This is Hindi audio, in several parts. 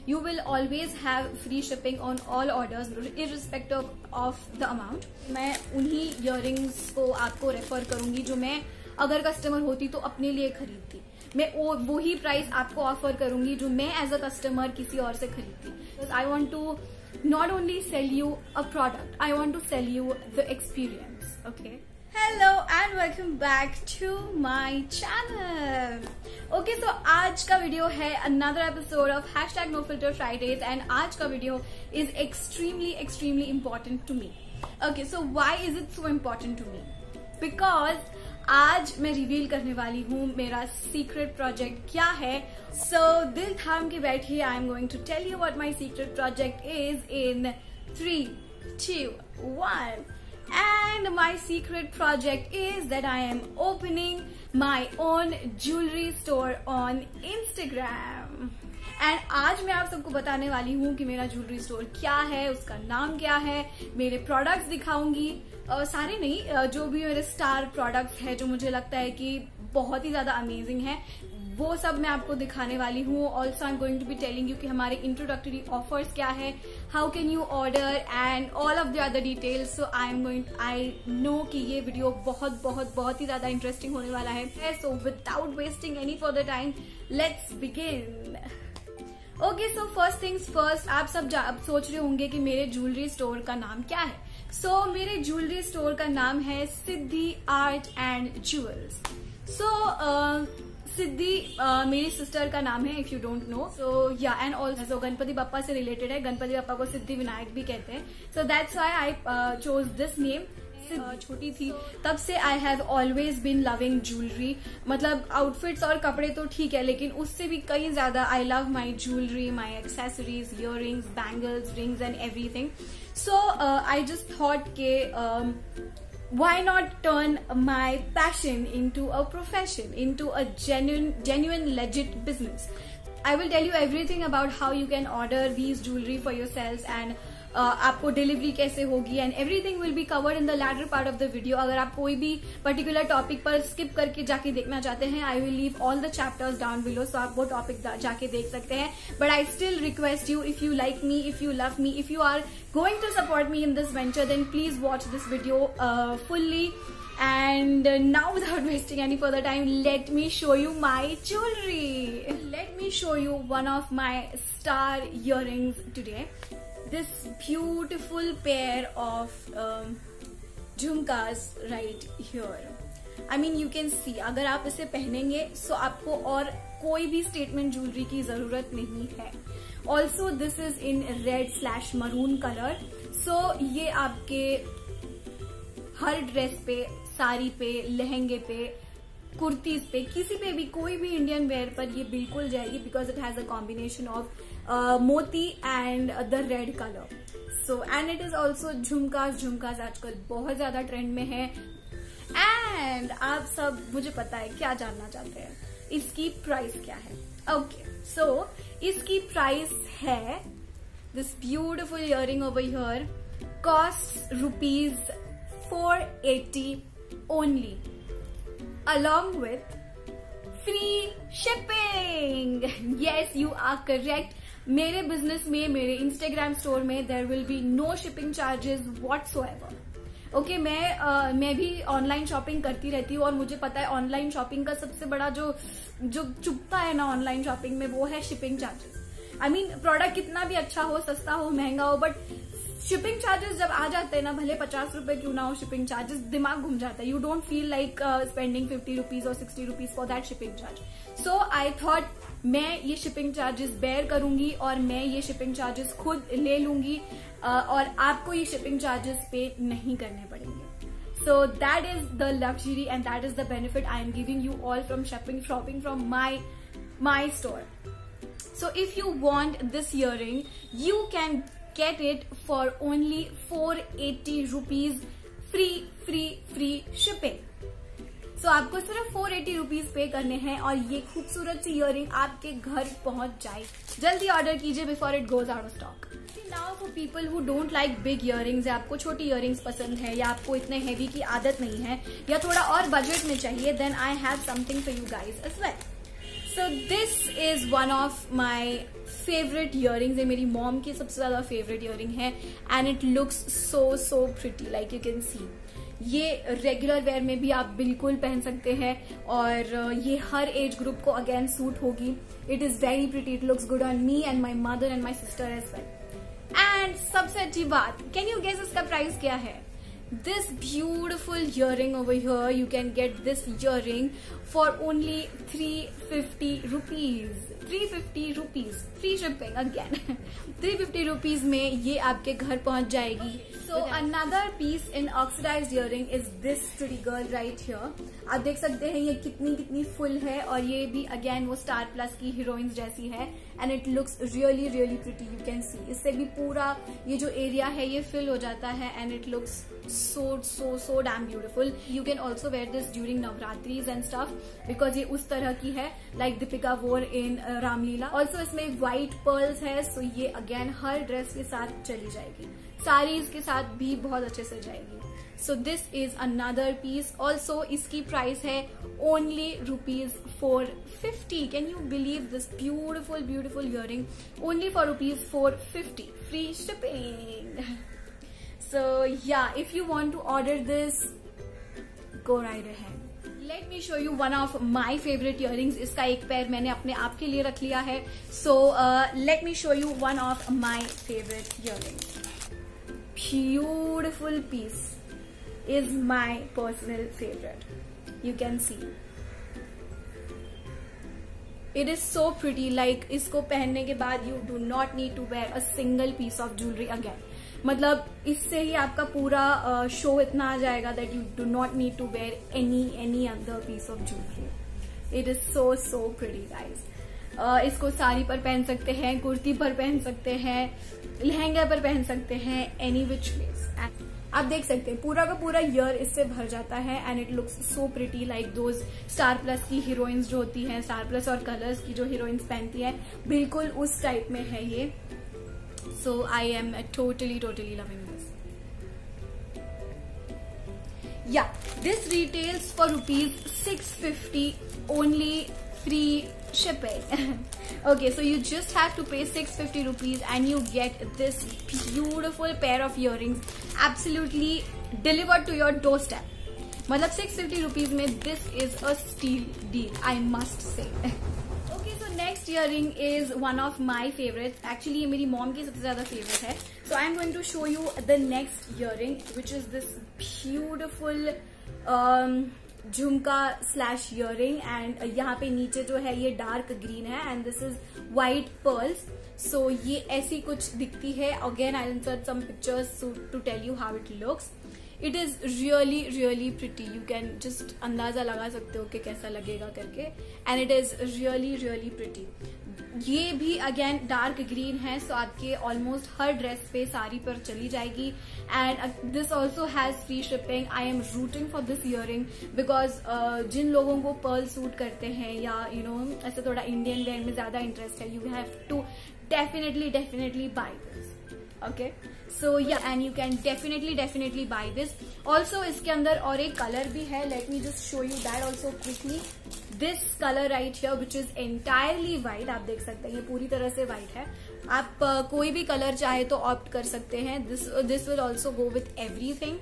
You will always have free shipping on all orders irrespective of the amount. मैं उन्हीं इयररिंग्स को आपको रेफर करूंगी जो मैं अगर कस्टमर होती तो अपने लिए खरीदती. मैं वही प्राइस आपको ऑफर करूंगी जो मैं एज अ कस्टमर किसी और से खरीदती. I want to not only sell you a product, I want to sell you the experience. Okay, hello and welcome back to my channel. Okay, so आज का वीडियो है another episode of #NoFilterFridays and आज का video is extremely important to me. Okay, so why is it so important to me? Because आज मैं रिवील करने वाली हूँ मेरा सीक्रेट प्रोजेक्ट क्या है. सो दिल थाम के बैठिए. I am going to tell you what my secret project is in 3, 2, 1. And my secret project is that I am opening my own jewelry store on Instagram. And आज मैं आप सबको बताने वाली हूँ कि मेरा ज्वेलरी स्टोर क्या है, उसका नाम क्या है, मेरे प्रोडक्ट्स दिखाऊंगी. सारे नहीं, जो भी मेरे स्टार प्रोडक्ट्स है जो मुझे लगता है कि बहुत ही ज्यादा अमेजिंग है वो सब मैं आपको दिखाने वाली हूँ. Also I am going to be telling you कि हमारे इंट्रोडक्टरी ऑफर्स क्या है, how can you order and all of the other details. So I know कि ये वीडियो बहुत ही ज्यादा इंटरेस्टिंग होने वाला है. So without wasting any further time let's begin. Okay, so first things first, आप सब सोच रहे होंगे कि मेरे ज्वेलरी स्टोर का नाम क्या है. सो मेरे ज्वेलरी स्टोर का नाम है सिद्धि आर्ट एंड ज्वेल्स. सो सिद्धि मेरी सिस्टर का नाम है, इफ यू डोंट नो. सो या एंड ऑल्सो गणपति बप्पा से रिलेटेड है. गणपति बप्पा को सिद्धि विनायक भी कहते हैं. So that's why I chose this name. छोटी थी तब से I have always been loving jewellery. मतलब आउटफिट्स और कपड़े तो ठीक है, लेकिन उससे भी कई ज्यादा I love my jewellery, my accessories, earrings, bangles, rings and everything. So I just thought के why not turn my passion into a profession, into a genuine legit business. I will tell you everything about how you can order these jewelry for yourselves and आपको डिलीवरी कैसे होगी and everything will be covered in the latter part of the video. अगर आप कोई भी पर्टिकुलर टॉपिक पर स्किप करके जाके देखना चाहते हैं, I will leave all the chapters down below, so आप वो टॉपिक जाके देख सकते हैं. But I still request you, if you like me, if you love me, if you are going to support me in this venture, then please watch this video fully. And now without wasting any further time, let me show you my jewelry. Let me show you one of my star earrings today. This beautiful pair of jhumkas right here. I mean you can see, अगर आप इसे पहनेंगे so आपको और कोई भी स्टेटमेंट ज्वेलरी की जरूरत नहीं है. Also this is in red maroon colour. So ये आपके हर ड्रेस पे, साड़ी पे, लहंगे पे, कुर्तीज पे, किसी पे भी, कोई भी इंडियन वेयर पर ये बिल्कुल जाएगी because it has a combination of मोती and the red colour. So and it is also jhumkas आजकल बहुत ज्यादा ट्रेंड में है. एंड आप सब, मुझे पता है क्या जानना चाहते हैं, इसकी प्राइस क्या है. ओके, सो इसकी प्राइस है, this beautiful earring over here cost ₹480 only, along with free shipping. Yes, you are correct. मेरे बिजनेस में, मेरे इंस्टाग्राम स्टोर में there will be no shipping charges whatsoever. Okay, मैं भी ऑनलाइन शॉपिंग करती रहती हूँ और मुझे पता है ऑनलाइन शॉपिंग का सबसे बड़ा जो चुभता है ना ऑनलाइन शॉपिंग में, वो है shipping charges. I mean product कितना भी अच्छा हो, सस्ता हो, महंगा हो, बट शिपिंग चार्जेस जब आ जाते हैं ना, भले 50 रुपए क्यों ना हो शिपिंग चार्जेस, दिमाग घूम जाता है. You don't feel like spending 50 rupees और 60 rupees for that shipping charge. So I thought मैं ये शिपिंग चार्जेस बेयर करूंगी और मैं ये शिपिंग चार्जेस खुद ले लूंगी और आपको ये शिपिंग चार्जेस पे नहीं करने पड़ेंगे. So that is the luxury and that is the benefit I am giving you all from shopping from my store. So if you want this earring, you can get it for only 480 rupees free shipping. So आपको सिर्फ 480 रुपीज पे करने हैं और ये खूबसूरत सी इयररिंग आपके घर पहुंच जाए. जल्दी ऑर्डर कीजिए before it goes out of stock. Now for people who don't like big earrings, या आपको छोटी इयररिंग्स पसंद है, या आपको इतने हैवी की आदत नहीं है, या थोड़ा और बजट में चाहिए, then I have something for you guys as well. So this is one of my favourite earrings है, मेरी मॉम की सबसे ज्यादा फेवरेट ईयरिंग है and it looks so so pretty like you can see. ये रेगुलर वेयर में भी आप बिल्कुल पहन सकते हैं और ये हर एज ग्रुप को अगेन सूट होगी। It is very pretty, it looks good on me and my mother and my sister as well. And सबसे अच्छी बात, कैन यू गेस इसका प्राइस क्या है? This beautiful earring over here, you can get this earring for only 350 rupees. 350 rupees, free shipping again. 350 rupees में ये आपके घर पहुंच जाएगी। So another piece in oxidized earring is this pretty girl right here. आप देख सकते हैं ये कितनी फुल है और ये भी अगेन वो स्टार प्लस की हीरोइंस जैसी है and it looks really really pretty, you can सी। इससे भी पूरा ये जो एरिया है ये फिल हो जाता है and it looks so damn beautiful. You can also wear this during Navratris and stuff because ये उस तरह की है like Deepika wore in Ramleela. Also इसमें white pearls है, so ये again हर ड्रेस के साथ चली जाएगी, साड़ीज के साथ भी बहुत अच्छे से जाएगी। So this is another piece. Also इसकी प्राइस है only ₹450. Can you believe this beautiful earring? Only for ₹450. Free shipping. So yeah, if you want to order this, go right ahead. Let me show you one of my favorite earrings. इसका एक पैर मैंने अपने आप के लिए रख लिया है. So let me show you one of my favorite earrings. Beautiful piece is my personal favorite. You can see. It is so pretty. Like इसको पहनने के बाद you do not need to wear a single piece of jewelry again. मतलब इससे ही आपका पूरा शो इतना आ जाएगा that you do not need to wear any other piece of jewellery. It is so pretty guys. इसको साड़ी पर पहन सकते हैं, कुर्ती पर पहन सकते हैं, लहंगा पर पहन सकते हैं, एनी विच वेज। आप देख सकते हैं पूरा का पूरा ईयर इससे भर जाता है and it looks so pretty like those star plus की हीरोइंस जो होती हैं, स्टार प्लस और कलर्स की जो हीरोइंस पहनती है, बिल्कुल उस टाइप में है ये। So I am totally loving this. Yeah, this retails for ₹650 only, free shipping. Okay, so you just have to pay ₹650 and you get this beautiful pair of earrings absolutely delivered to your doorstep. मतलब ₹650 में this is a steal deal, I must say. Next earring is one of my favourite. Actually ये मेरी मॉम की सबसे ज्यादा फेवरेट है। So I am going to show you the next earring which is this beautiful jhumka slash earring and यहाँ पे नीचे जो है ये डार्क ग्रीन है and this is white pearls. So ये ऐसी कुछ दिखती है। Again I insert some pictures to tell you how it looks. It is really pretty, you can just अंदाजा लगा सकते हो कि कैसा लगेगा करके and it is really pretty. ये भी अगेन डार्क ग्रीन है, सो आपके ऑलमोस्ट हर ड्रेस पे साड़ी पर चली जाएगी and this also has free shipping. I am rooting for this earring because जिन लोगों को पर्ल सूट करते हैं या यू नो ऐसे थोड़ा इंडियन वेयर में ज्यादा इंटरेस्ट है, you have to definitely buy this. Okay, so या and you can definitely buy this. Also इसके अंदर और एक कलर भी है, let me just show you that also quickly. This colour right here which is entirely white, आप देख सकते हैं ये पूरी तरह से व्हाइट है। आप कोई भी कलर चाहे तो ऑप्ट कर सकते हैं। This will also go with everything.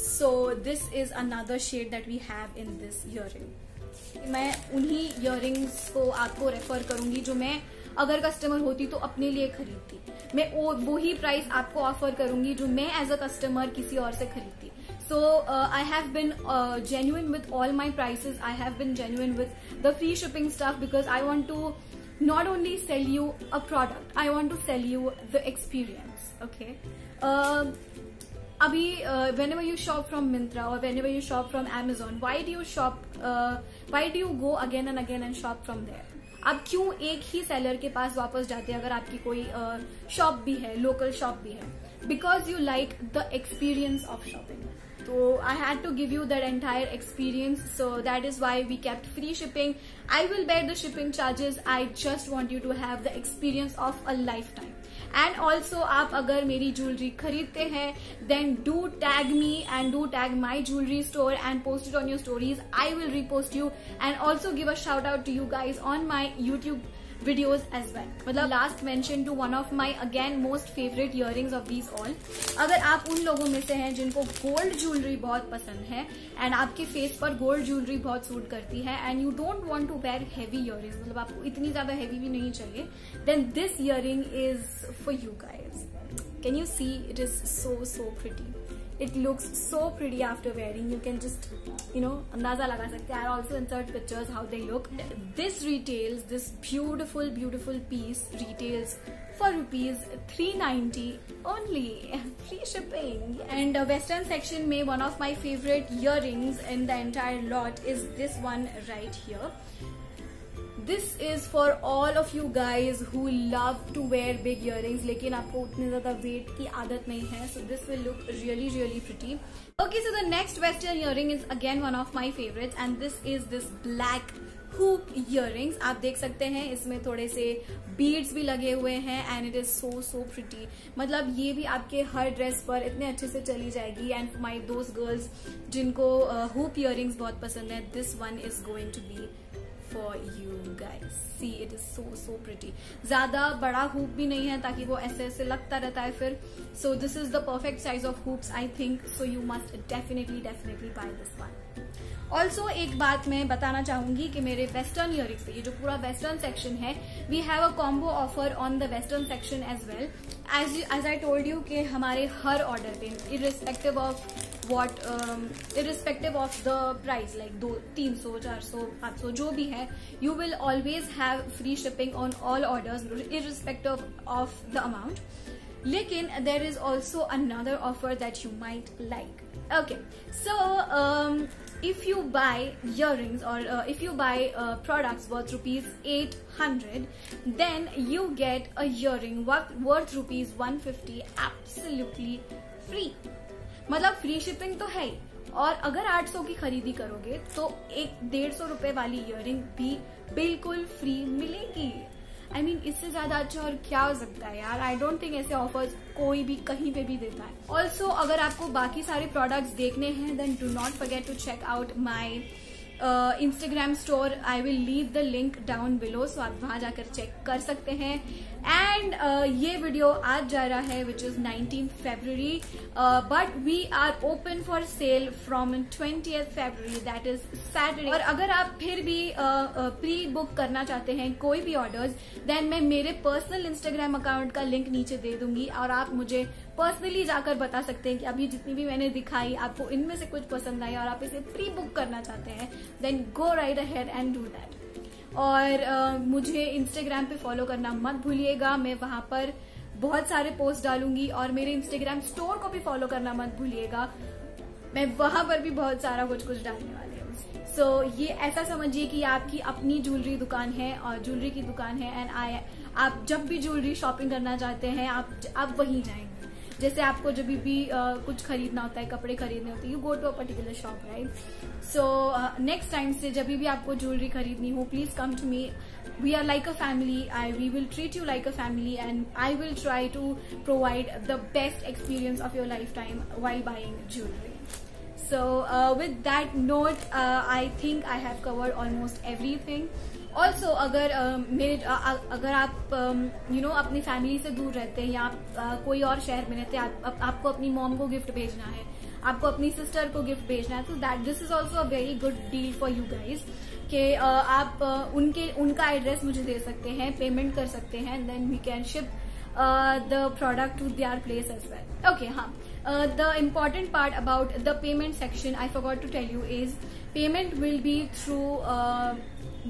So this is another shade that we have in this earring. मैं उन्हीं ईयरिंग्स को आपको रेफर करूंगी जो मैं अगर कस्टमर होती तो अपने लिए खरीदती। मैं वो ही प्राइस आपको ऑफर करूंगी जो मैं एज अ कस्टमर किसी और से खरीदती। So I have been genuine with all my prices. I have been genuine with the free shipping stuff because I want to not only sell you a product, I want to sell you the experience. Okay. Abhi, whenever you shop from Myntra or whenever you shop from Amazon, why do you go again and again and shop from there? आप क्यों एक ही सेलर के पास वापस जाते हैं अगर आपकी कोई शॉप भी है, लोकल शॉप भी है? Because you like the experience of shopping. So I had to give you that entire experience, so that is why we kept free shipping. I will bear the shipping charges. I just want you to have the experience of a lifetime. And also आप अगर मेरी ज्वेलरी खरीदते हैं then do tag me and do tag my jewelry store and post it on your stories. I will repost you and also give a shout out to you guys on my YouTube videos as well. मतलब last mention to one of my again most favorite earrings of these all. अगर आप उन लोगों में से हैं जिनको गोल्ड ज्वेलरी बहुत पसंद है एंड आपके फेस पर गोल्ड ज्वेलरी बहुत सूट करती है and you don't want to wear heavy earrings, मतलब आपको इतनी ज्यादा हेवी भी नहीं चाहिए, then this earring is for you guys. Can you see? It is so pretty. It looks so pretty after wearing. You can just, अंदाजा लगा सकते हैं. I'll also insert pictures how they look. This retails, this beautiful piece retails for rupees 390 only. Free shipping. And western section में one of my favorite earrings in the entire lot is this one right here. This is for all of you guys who love to wear big earrings लेकिन आपको उतने ज्यादा वेट की आदत नहीं है. So this will look really pretty. Okay, so the next western earring is again one of my favorites and this is this black hoop earrings. आप देख सकते हैं इसमें थोड़े से beads भी लगे हुए हैं and it is so pretty. मतलब ये भी आपके हर ड्रेस पर इतने अच्छे से चली जाएगी. And for my those girls जिनको hoop earrings बहुत पसंद है, this one is going to be for you guys. See, it is so pretty. ज्यादा बड़ा हुप भी नहीं है ताकि वो ऐसे लगता रहता है फिर. So this is the perfect size of hoops I think. So you must definitely buy this one. Also एक बात मैं बताना चाहूंगी कि मेरे वेस्टर्न इयरिंग्स पे, ये जो पूरा वेस्टर्न सेक्शन है, we have a combo offer on the western section as well. As I told you कि हमारे हर ऑर्डर पे irrespective of the price, like 300, 400, 500 जो भी है, you will always have free shipping on all orders irrespective of the amount. लेकिन there is also another offer that you might like. Okay, so if you buy earrings or if you buy products worth rupees 800, then you get a earring worth rupees 150 absolutely free. मतलब फ्री शिपिंग तो है ही, और अगर 800 की खरीदी करोगे तो 150 रुपए वाली इयरिंग भी बिल्कुल फ्री मिलेगी. I mean, इससे ज्यादा अच्छा और क्या हो सकता है यार. आई डोंट थिंक ऐसे ऑफर्स कोई भी कहीं पे भी देता है. ऑल्सो अगर आपको बाकी सारे प्रोडक्ट्स देखने हैं then do not forget to check out my Instagram store. I will leave the link down below, so आप वहां जाकर चेक कर सकते हैं. एंड ये वीडियो आज जा रहा है which is 19th February, but we are open for sale from 20th February, that is Saturday. और अगर आप फिर भी प्री बुक करना चाहते हैं कोई भी ऑर्डर्स, देन मैं मेरे पर्सनल Instagram अकाउंट का लिंक नीचे दे दूंगी और आप मुझे पर्सनली जाकर बता सकते हैं कि अभी जितनी भी मैंने दिखाई आपको इनमें से कुछ पसंद आई और आप इसे प्री बुक करना चाहते हैं, then go right ahead and do that. और मुझे इंस्टाग्राम पे फॉलो करना मत भूलिएगा. मैं वहां पर बहुत सारे पोस्ट डालूंगी और मेरे इंस्टाग्राम स्टोर को भी फॉलो करना मत भूलिएगा. मैं वहां पर भी बहुत सारा कुछ डालने वाली हूँ. सो ये ऐसा समझिए कि आपकी अपनी ज्वेलरी दुकान है और ज्वेलरी की दुकान है एंड आप जब भी ज्वेलरी शॉपिंग करना चाहते हैं आप वहीं जाएंगे. जैसे आपको जब भी कुछ खरीदना होता है, कपड़े खरीदने होते हैं, you go to a particular shop, right. So next time से जब भी आपको ज्वेलरी खरीदनी हो, please come to me. We are like a family. We will treat you like a family and I will try to provide the best experience of your lifetime while buying jewelry. So with that note, I think I have covered almost everything. Also अगर आप अपनी फैमिली से दूर रहते हैं या आप कोई और शहर में रहते हैं, आपको अपनी मॉम को गिफ्ट भेजना है, आपको अपनी सिस्टर को गिफ्ट भेजना है, तो this is also a very good deal for you guys कि आप उनका एड्रेस मुझे दे सकते हैं, पेमेंट कर सकते हैं, then we can ship the product to their place as well. Okay, हाँ, the important part about the payment section I forgot to tell you is payment will be through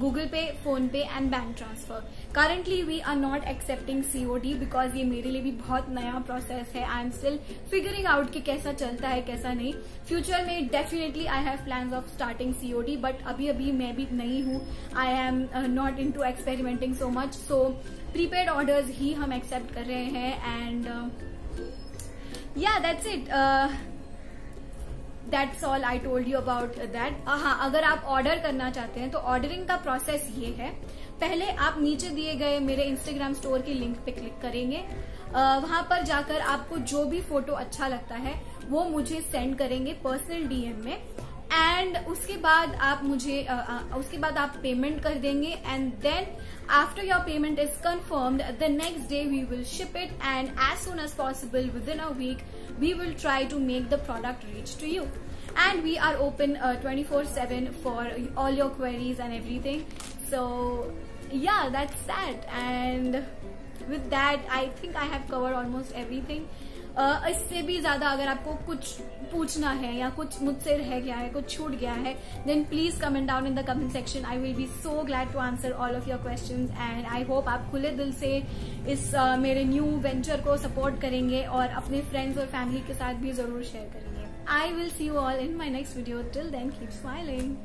Google Pay, Phone Pay and bank transfer. Currently we are not accepting COD because ये मेरे लिए भी बहुत नया प्रोसेस है. I am still figuring out कि कैसा चलता है कैसा नहीं. फ्यूचर में definitely I have plans of starting COD, but अभी मैं भी नहीं हूँ. I am not into experimenting so much, so prepaid orders ही हम accept कर रहे हैं and yeah, that's it. That's all I told you about that. हाँ, अगर आप ऑर्डर करना चाहते हैं तो ऑर्डरिंग का प्रोसेस ये है. पहले आप नीचे दिए गए मेरे इंस्टाग्राम स्टोर के लिंक पे क्लिक करेंगे. वहां पर जाकर आपको जो भी फोटो अच्छा लगता है वो मुझे सेंड करेंगे पर्सनल DM में एंड उसके बाद आप पेमेंट कर देंगे and then after your payment is confirmed, the next day we will ship it, and as soon as possible within a week we will try to make the product reach to you. And we are open 24/7 for all your queries and everything. So yeah, that's that. And with that I think I have covered almost everything. इससे भी ज्यादा अगर आपको कुछ पूछना है या कुछ मुझसे रह गया है, कुछ छूट गया है, then please comment down in the comment section. I will be so glad to answer all of your questions and I hope आप खुले दिल से इस मेरे न्यू वेंचर को सपोर्ट करेंगे और अपने फ्रेंड्स और फैमिली के साथ भी जरूर शेयर करेंगे. I will see you all in my next video. Till then keep smiling.